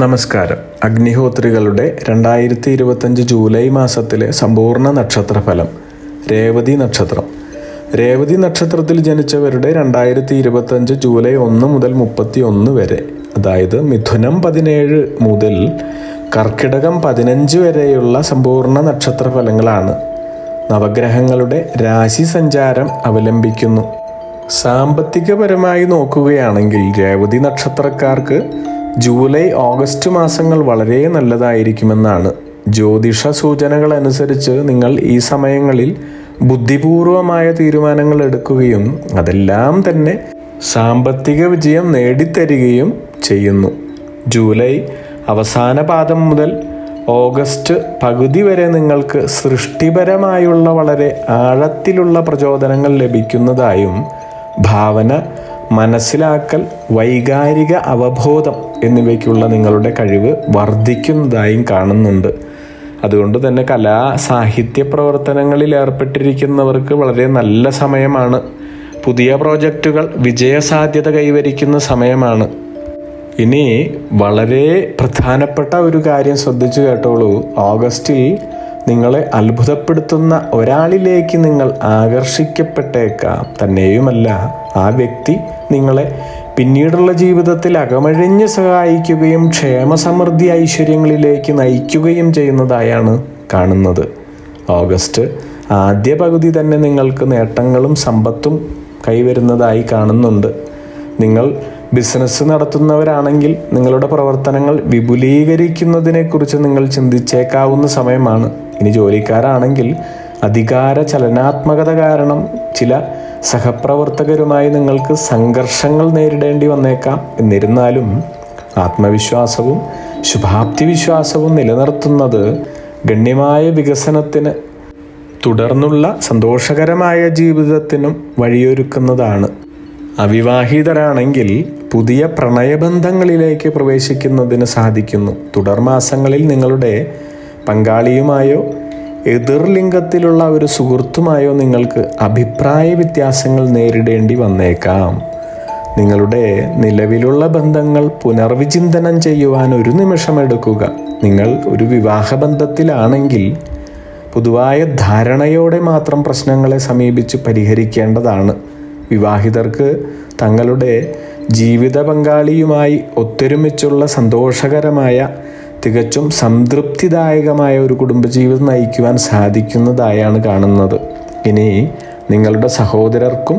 നമസ്കാരം. അഗ്നിഹോത്രികളുടെ 2025 ജൂലൈ മാസത്തിലെ സമ്പൂർണ്ണ നക്ഷത്രഫലം. രേവതി നക്ഷത്രം. രേവതി നക്ഷത്രത്തിൽ ജനിച്ചവരുടെ 2025 ജൂലൈ 1 മുതൽ 31 വരെ, അതായത് മിഥുനം 17 മുതൽ കർക്കിടകം 15 വരെയുള്ള സമ്പൂർണ്ണ നക്ഷത്രഫലങ്ങളാണ്. നവഗ്രഹങ്ങളുടെ രാശി സഞ്ചാരം അവലംബിക്കുന്നു. സാമ്പത്തികപരമായി നോക്കുകയാണെങ്കിൽ രേവതി നക്ഷത്രക്കാർക്ക് ജൂലൈ ഓഗസ്റ്റ് മാസങ്ങൾ വളരെ നല്ലതായിരിക്കുമെന്നാണ്. ജ്യോതിഷ സൂചനകൾ അനുസരിച്ച് നിങ്ങൾ ഈ സമയങ്ങളിൽ ബുദ്ധിപൂർവമായ തീരുമാനങ്ങൾ എടുക്കുകയും അതെല്ലാം തന്നെ സാമ്പത്തിക വിജയം നേടിത്തരികയും ചെയ്യുന്നു. ജൂലൈ അവസാന പാദം മുതൽ ഓഗസ്റ്റ് പകുതി വരെ നിങ്ങൾക്ക് സൃഷ്ടിപരമായുള്ള വളരെ ആഴത്തിലുള്ള പ്രചോദനങ്ങൾ ലഭിക്കുന്നതായും ഭാവന, മനസ്സിലാക്കൽ, വൈകാരിക അവബോധം എന്നിവയ്ക്കുള്ള നിങ്ങളുടെ കഴിവ് വർദ്ധിക്കുന്നതായും കാണുന്നുണ്ട്. അതുകൊണ്ട് തന്നെ കലാ സാഹിത്യ പ്രവർത്തനങ്ങളിൽ ഏർപ്പെട്ടിരിക്കുന്നവർക്ക് വളരെ നല്ല സമയമാണ്. പുതിയ പ്രോജക്റ്റുകൾ വിജയസാധ്യത കൈവരിക്കുന്ന സമയമാണ്. ഇനി വളരെ പ്രധാനപ്പെട്ട ഒരു കാര്യം ശ്രദ്ധിച്ചു കേട്ടോളൂ. ഓഗസ്റ്റിൽ നിങ്ങളെ അത്ഭുതപ്പെടുത്തുന്ന ഒരാളിലേക്ക് നിങ്ങൾ ആകർഷിക്കപ്പെട്ടേക്കാം. തന്നെയുമല്ല, ആ വ്യക്തി നിങ്ങളെ പിന്നീടുള്ള ജീവിതത്തിൽ അകമഴിഞ്ഞ് സഹായിക്കുകയും ക്ഷേമസമൃദ്ധി ഐശ്വര്യങ്ങളിലേക്ക് നയിക്കുകയും ചെയ്യുന്നതായാണ് കാണുന്നത്. ഓഗസ്റ്റ് ആദ്യ പകുതി തന്നെ നിങ്ങൾക്ക് നേട്ടങ്ങളും സമ്പത്തും കൈവരുന്നതായി കാണുന്നുണ്ട്. നിങ്ങൾ ബിസിനസ് നടത്തുന്നവരാണെങ്കിൽ നിങ്ങളുടെ പ്രവർത്തനങ്ങൾ വിപുലീകരിക്കുന്നതിനെക്കുറിച്ച് നിങ്ങൾ ചിന്തിച്ചേക്കാവുന്ന സമയമാണ്. ഇനി ജോലിക്കാരാണെങ്കിൽ അധികാര ചലനാത്മകത കാരണം ചില സഹപ്രവർത്തകരുമായി നിങ്ങൾക്ക് സംഘർഷങ്ങൾ നേരിടേണ്ടി വന്നേക്കാം. എന്നിരുന്നാലും ആത്മവിശ്വാസവും ശുഭാപ്തി വിശ്വാസവും നിലനിർത്തുന്നത് ഗണ്യമായ വികസനത്തിന്, തുടർന്നുള്ള സന്തോഷകരമായ ജീവിതത്തിനും വഴിയൊരുക്കുന്നതാണ്. അവിവാഹിതരാണെങ്കിൽ പുതിയ പ്രണയബന്ധങ്ങളിലേക്ക് പ്രവേശിക്കുന്നതിന് സാധിക്കുന്നു. തുടർമാസങ്ങളിൽ നിങ്ങളുടെ പങ്കാളിയുമായോ എതിർലിംഗത്തിലുള്ള ഒരു സുഹൃത്തുമായോ നിങ്ങൾക്ക് അഭിപ്രായ വ്യത്യാസങ്ങൾ നേരിടേണ്ടി വന്നേക്കാം. നിങ്ങളുടെ നിലവിലുള്ള ബന്ധങ്ങൾ പുനർവിചിന്തനം ചെയ്യുവാൻ ഒരു നിമിഷം എടുക്കുക. നിങ്ങൾ ഒരു വിവാഹബന്ധത്തിലാണെങ്കിൽ പൊതുവായ ധാരണയോടെ മാത്രം പ്രശ്നങ്ങളെ സമീപിച്ച് പരിഹരിക്കേണ്ടതാണ്. വിവാഹിതർക്ക് തങ്ങളുടെ ജീവിത പങ്കാളിയുമായി ഒത്തൊരുമിച്ചുള്ള സന്തോഷകരമായ, തികച്ചും സംതൃപ്തിദായകമായ ഒരു കുടുംബജീവിതം നയിക്കുവാൻ സാധിക്കുന്നതായാണ് കാണുന്നത്. ഇനി നിങ്ങളുടെ സഹോദരർക്കും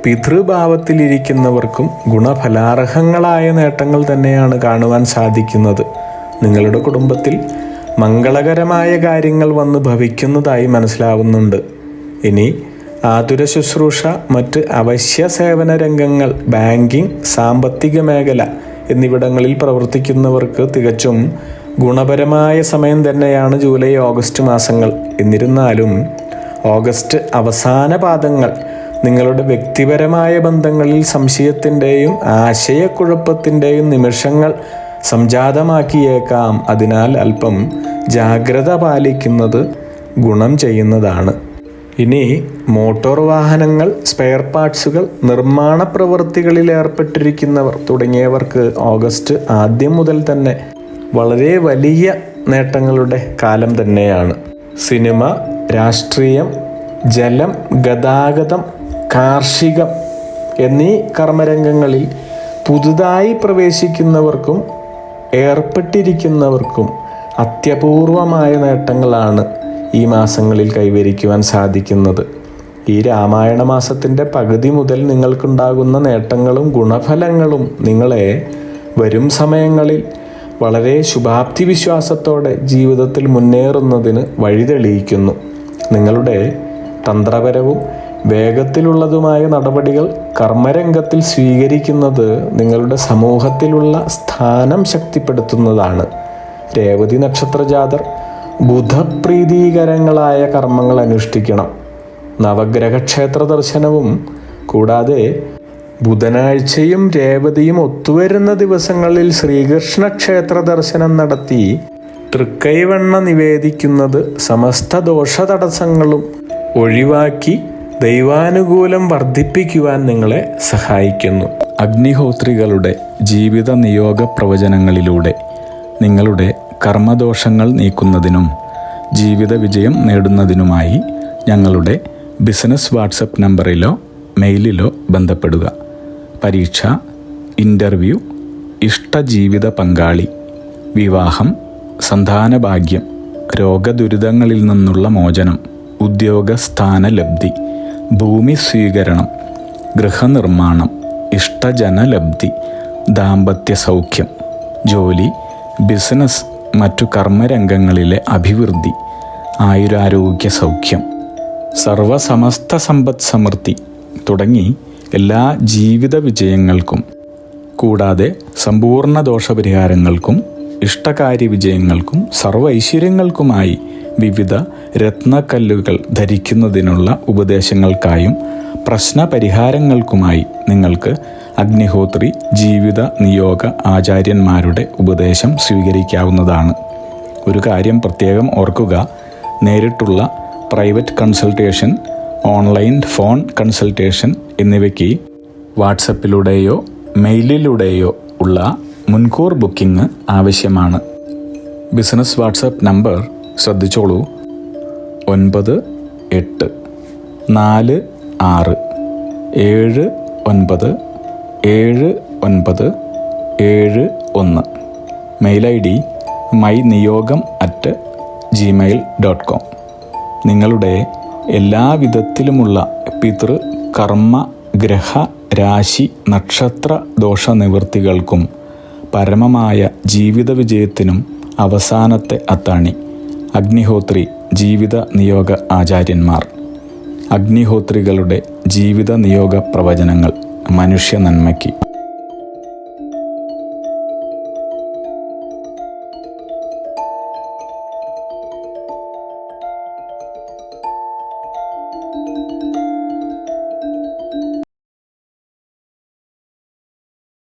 പിതൃഭാവത്തിലിരിക്കുന്നവർക്കും ഗുണഫലാർഹങ്ങളായ നേട്ടങ്ങൾ തന്നെയാണ് കാണുവാൻ സാധിക്കുന്നത്. നിങ്ങളുടെ കുടുംബത്തിൽ മംഗളകരമായ കാര്യങ്ങൾ വന്ന് ഭവിക്കുന്നതായി മനസ്സിലാവുന്നുണ്ട്. ഇനി ആതുര ശുശ്രൂഷ, മറ്റ് അവശ്യ സേവന രംഗങ്ങൾ, ബാങ്കിങ്, സാമ്പത്തിക മേഖല എന്നിവിടങ്ങളിൽ പ്രവർത്തിക്കുന്നവർക്ക് തികച്ചും ഗുണപരമായ സമയം തന്നെയാണ് ജൂലൈ ഓഗസ്റ്റ് മാസങ്ങൾ. എന്നിരുന്നാലും ഓഗസ്റ്റ് അവസാന പാദങ്ങൾ നിങ്ങളുടെ വ്യക്തിപരമായ ബന്ധങ്ങളിൽ സംശയത്തിൻ്റെയും ആശയക്കുഴപ്പത്തിൻ്റെയും നിമിഷങ്ങൾ സംജാതമാക്കിയേക്കാം. അതിനാൽ അല്പം ജാഗ്രത പാലിക്കുന്നത് ഗുണം ചെയ്യുന്നതാണ്. ഇനി മോട്ടോർ വാഹനങ്ങൾ, സ്പെയർ പാർട്സുകൾ, നിർമ്മാണ പ്രവൃത്തികളിൽ ഏർപ്പെട്ടിരിക്കുന്നവർ തുടങ്ങിയവർക്ക് ഓഗസ്റ്റ് ആദ്യം മുതൽ തന്നെ വളരെ വലിയ നേട്ടങ്ങളുടെ കാലം തന്നെയാണ്. സിനിമ, രാഷ്ട്രീയം, ജലം, ഗതാഗതം, കാർഷികം എന്നീ കർമ്മരംഗങ്ങളിൽ പുതുതായി പ്രവേശിക്കുന്നവർക്കും ഏർപ്പെട്ടിരിക്കുന്നവർക്കും അത്യപൂർവമായ നേട്ടങ്ങളാണ് ഈ മാസങ്ങളിൽ കൈവരിക്കുവാൻ സാധിക്കുന്നത്. ഈ രാമായണ മാസത്തിൻ്റെ പകുതി മുതൽ നിങ്ങൾക്കുണ്ടാകുന്ന നേട്ടങ്ങളും ഗുണഫലങ്ങളും നിങ്ങളെ വരും സമയങ്ങളിൽ വളരെ ശുഭാപ്തി വിശ്വാസത്തോടെ ജീവിതത്തിൽ മുന്നേറുന്നതിന് വഴിതെളിയിക്കുന്നു. നിങ്ങളുടെ തന്ത്രപരവും വേഗത്തിലുള്ളതുമായ നടപടികൾ കർമ്മരംഗത്തിൽ സ്വീകരിക്കുന്നത് നിങ്ങളുടെ സമൂഹത്തിലുള്ള സ്ഥാനം ശക്തിപ്പെടുത്തുന്നതാണ്. രേവതി നക്ഷത്ര ജാതർ ബുധപ്രീതികരങ്ങളായ കർമ്മങ്ങൾ അനുഷ്ഠിക്കണം. നവഗ്രഹ ക്ഷേത്ര ദർശനവും കൂടാതെ ബുധനാഴ്ചയും രേവതിയും ഒത്തുവരുന്ന ദിവസങ്ങളിൽ ശ്രീകൃഷ്ണ ക്ഷേത്ര ദർശനം നടത്തി തൃക്കൈവെണ്ണ നിവേദിക്കുന്നത് സമസ്ത ദോഷ തടസ്സങ്ങളും ഒഴിവാക്കി ദൈവാനുകൂലം വർദ്ധിപ്പിക്കുവാൻ നിങ്ങളെ സഹായിക്കുന്നു. അഗ്നിഹോത്രികളുടെ ജീവിത നിയോഗ പ്രവചനങ്ങളിലൂടെ നിങ്ങളുടെ കർമ്മദോഷങ്ങൾ നീക്കുന്നതിനും ജീവിത വിജയം നേടുന്നതിനുമായി ഞങ്ങളുടെ ബിസിനസ് വാട്സപ്പ് നമ്പറിലോ മെയിലിലോ ബന്ധപ്പെടുക. പരീക്ഷ, ഇൻ്റർവ്യൂ, ഇഷ്ടജീവിത പങ്കാളി, വിവാഹം, സന്താനഭാഗ്യം, രോഗദുരിതങ്ങളിൽ നിന്നുള്ള മോചനം, ഉദ്യോഗസ്ഥാന ലബ്ധി, ഭൂമി സ്വീകരണം, ഗൃഹനിർമ്മാണം, ഇഷ്ടജനലബ്ധി, ദാമ്പത്യ സൗഖ്യം, ജോലി, ബിസിനസ്, മറ്റു കർമ്മരംഗങ്ങളിലെ അഭിവൃദ്ധി, ആയുരാരോഗ്യ സൗഖ്യം, സർവസമസ്ത സമ്പദ് സമൃദ്ധി തുടങ്ങി എല്ലാ ജീവിത വിജയങ്ങൾക്കും കൂടാതെ സമ്പൂർണ്ണ ദോഷപരിഹാരങ്ങൾക്കും ഇഷ്ടകാര്യ വിജയങ്ങൾക്കും സർവ്വ ഐശ്വര്യങ്ങൾക്കുമായി വിവിധ രത്നക്കല്ലുകൾ ധരിക്കുന്നതിനുള്ള ഉപദേശങ്ങൾക്കായും പ്രശ്നപരിഹാരങ്ങൾക്കുമായി നിങ്ങൾക്ക് അഗ്നിഹോത്രി ജീവിത നിയോഗ ആചാര്യന്മാരുടെ ഉപദേശം സ്വീകരിക്കാവുന്നതാണ്. ഒരു കാര്യം പ്രത്യേകം ഓർക്കുക, നേരിട്ടുള്ള private consultation, online phone consultation എന്നിവയ്ക്ക് വാട്സപ്പിലൂടെയോ മെയിലിലൂടെയോ ഉള്ള മുൻകൂർ ബുക്കിംഗ് ആവശ്യമാണ്. ബിസിനസ് വാട്സപ്പ് നമ്പർ ശ്രദ്ധിച്ചോളൂ: 9846797971. Mail ID myniyogam@gmail.com. നിങ്ങളുടെ എല്ലാവിധത്തിലുമുള്ള പിതൃ, കർമ്മ, ഗ്രഹ, രാശി, നക്ഷത്ര ദോഷനിവൃത്തികൾക്കും പരമമായ ജീവിത വിജയത്തിനും അവസാനത്തെ അത്താണി അഗ്നിഹോത്രി ജീവിത നിയോഗ ആചാര്യന്മാർ. അഗ്നിഹോത്രികളുടെ ജീവിത നിയോഗ പ്രവചനങ്ങൾ മനുഷ്യ നന്മയ്ക്ക്.